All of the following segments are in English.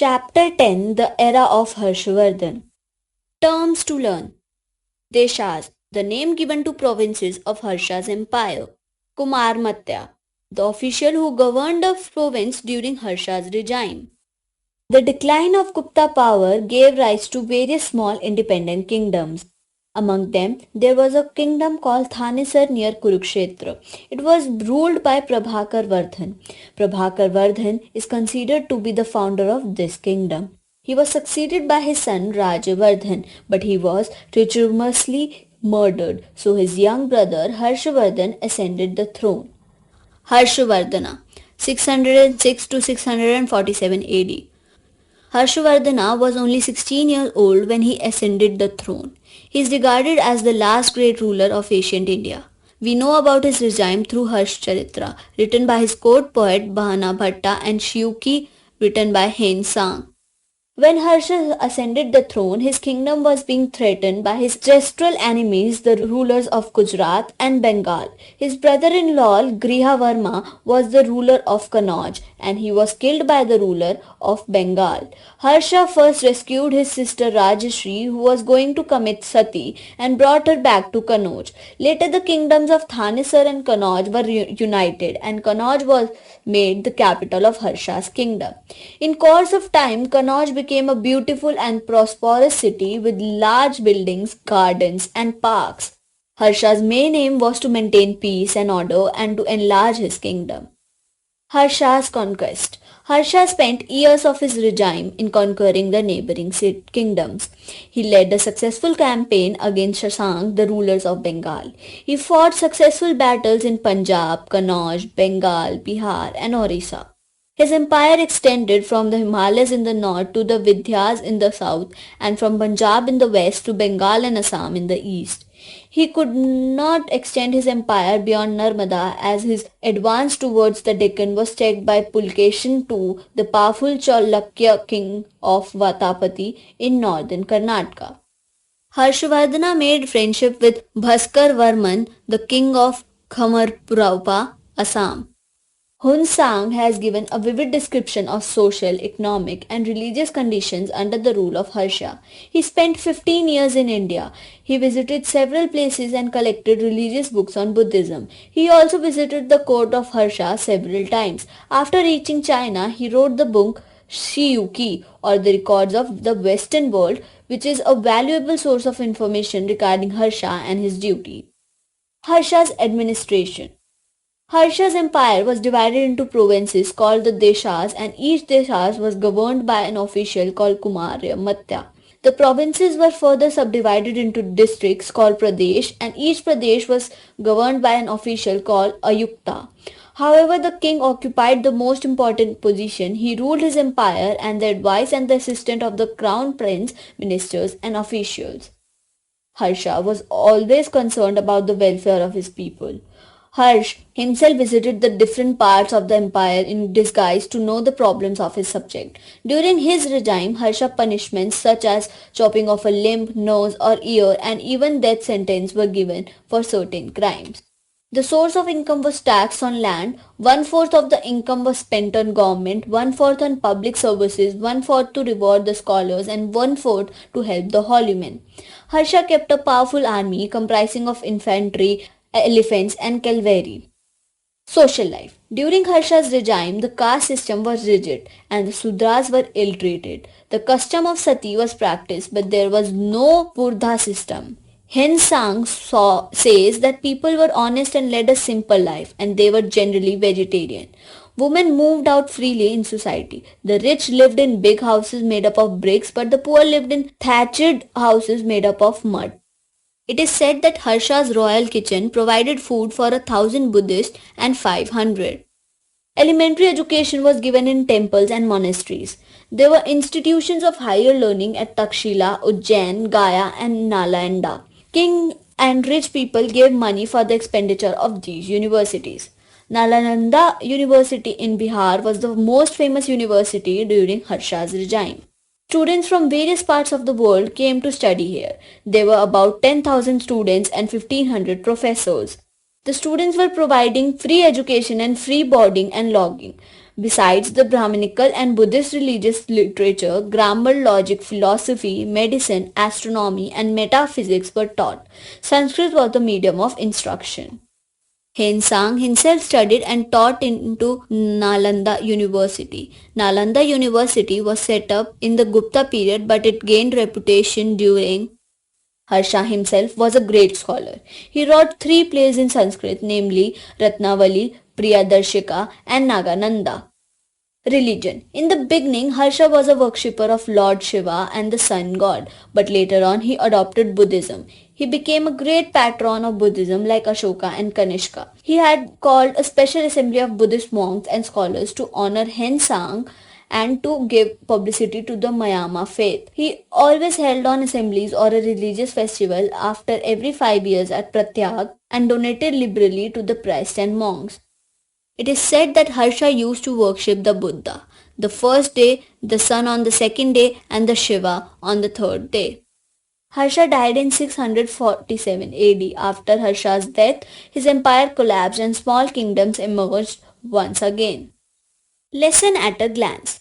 Chapter 10, The Era of Harshvardhan. Terms to learn. Deshas, the name given to provinces of Harsha's empire. Kumarmatya, the official who governed a province during Harsha's regime. The decline of Gupta power gave rise to various small independent kingdoms. Among them, there was a kingdom called Thanesar near Kurukshetra. It was ruled by Prabhakar Vardhan. Prabhakar Vardhan is considered to be the founder of this kingdom. He was succeeded by his son Rajavardhan, but he was treacherously murdered, so his young brother Harshavardhan ascended the throne. Harshavardhana 606 to 647 AD. Harshavardhana was only 16 years old when he ascended the throne. He is regarded as the last great ruler of ancient India. We know about his regime through Harshcharitra, written by his court poet Bahana Bhatta, and Shiuki, written by Hain Sang. When Harsha ascended the throne, his kingdom was being threatened by his ancestral enemies, the rulers of Gujarat and Bengal. His brother-in-law Grihavarma was the ruler of Kannauj, and he was killed by the ruler of Bengal. Harsha first rescued his sister Rajashri, who was going to commit sati, and brought her back to Kannauj. Later, the kingdoms of Thanesar and Kannauj were united, and Kannauj was made the capital of Harsha's kingdom. In course of time, Kannauj became a beautiful and prosperous city with large buildings, gardens, and parks. Harsha's main aim was to maintain peace and order and to enlarge his kingdom. Harsha's conquest. Harsha spent years of his regime in conquering the neighboring kingdoms. He led a successful campaign against Shashank, the rulers of Bengal. He fought successful battles in Punjab, Kannauj, Bengal, Bihar, and Orissa. His empire extended from the Himalayas in the north to the Vindhyas in the south, and from Punjab in the west to Bengal and Assam in the east. He could not extend his empire beyond Narmada, as his advance towards the Deccan was checked by Pulkeshin II, the powerful Chalukya king of Vatapati in northern Karnataka. Harshavardhana made friendship with Bhaskar Varman, the king of Khamarpurapa, Assam. Hun Sang has given a vivid description of social, economic, and religious conditions under the rule of Harsha. He spent 15 years in India. He visited several places and collected religious books on Buddhism. He also visited the court of Harsha several times. After reaching China, he wrote the book Shiyuki, or the Records of the Western World, which is a valuable source of information regarding Harsha and his duty. Harsha's administration. Harsha's empire was divided into provinces called the Deshas, and each Deshas was governed by an official called Kumarmatya. The provinces were further subdivided into districts called Pradesh, and each Pradesh was governed by an official called Ayukta. However, the king occupied the most important position. He ruled his empire and the advice and the assistance of the crown prince, ministers, and officials. Harsha was always concerned about the welfare of his people. Harsh himself visited the different parts of the empire in disguise to know the problems of his subject. During his regime, Harsha punishments such as chopping off a limb, nose, or ear, and even death sentence were given for certain crimes. The source of income was tax on land. 1/4 of the income was spent on government, 1/4 on public services, 1/4 to reward the scholars, and 1/4 to help the holymen. Harsha kept a powerful army comprising of infantry, elephants, and cavalry. Social life. During Harsha's regime, the caste system was rigid and the Sudras were ill-treated. The custom of sati was practiced, but there was no purdha system. Hin Sang says that people were honest and led a simple life, and they were generally vegetarian. Women moved out freely in society. The rich lived in big houses made up of bricks, but the poor lived in thatched houses made up of mud. It is said that Harsha's royal kitchen provided food for 1,000 Buddhists and 500. Elementary education was given in temples and monasteries. There were institutions of higher learning at Takshila, Ujjain, Gaya, and Nalanda. King and rich people gave money for the expenditure of these universities. Nalanda University in Bihar was the most famous university during Harsha's regime. Students from various parts of the world came to study here. There were about 10,000 students and 1,500 professors. The students were providing free education and free boarding and lodging. Besides the Brahminical and Buddhist religious literature, grammar, logic, philosophy, medicine, astronomy, and metaphysics were taught. Sanskrit was the medium of instruction. Hensang himself studied and taught into Nalanda University. Nalanda University was set up in the Gupta period, but it gained reputation during. Harsha himself was a great scholar. He wrote 3 plays in Sanskrit, namely Ratnavali, Priyadarshika, and Nagananda. Religion. In the beginning, Harsha was a worshipper of Lord Shiva and the sun god, but later on he adopted Buddhism. He became a great patron of Buddhism like Ashoka and Kanishka. He had called a special assembly of Buddhist monks and scholars to honor Hensang and to give publicity to the Mayama faith. He always held on assemblies or a religious festival after every 5 years at Pratyag and donated liberally to the priests and monks. It is said that Harsha used to worship the Buddha the first day, the sun on the second day, and the Shiva on the third day. Harsha died in 647 AD. After Harsha's death, his empire collapsed and small kingdoms emerged once again. Lesson at a glance.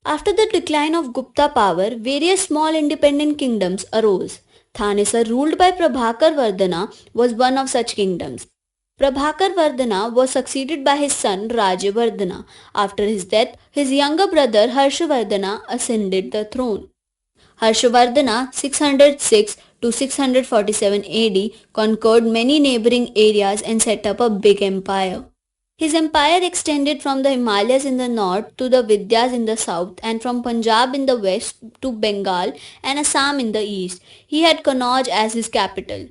After the decline of Gupta power, various small independent kingdoms arose. Thanesar, ruled by Prabhakar Vardhana, was one of such kingdoms. Prabhakar Vardhana was succeeded by his son Rajavardhana. After his death, his younger brother Harshavardhana ascended the throne. Harshavardhana 606 to 647 AD conquered many neighboring areas and set up a big empire. His empire extended from the Himalayas in the north to the Vindhyas in the south and from Punjab in the west to Bengal and Assam in the east. He had Kannauj as his capital.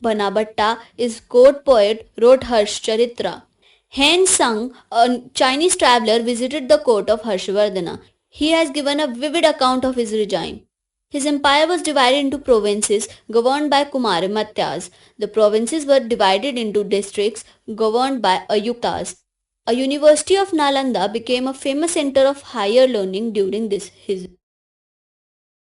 Banabhatta, his court poet, wrote Harshcharitra. Hen Sung, a Chinese traveller, visited the court of Harshavardhana. He has given a vivid account of his regime. His empire was divided into provinces governed by Kumarimatyas. The provinces were divided into districts governed by Ayuktas. A university of Nalanda became a famous center of higher learning during his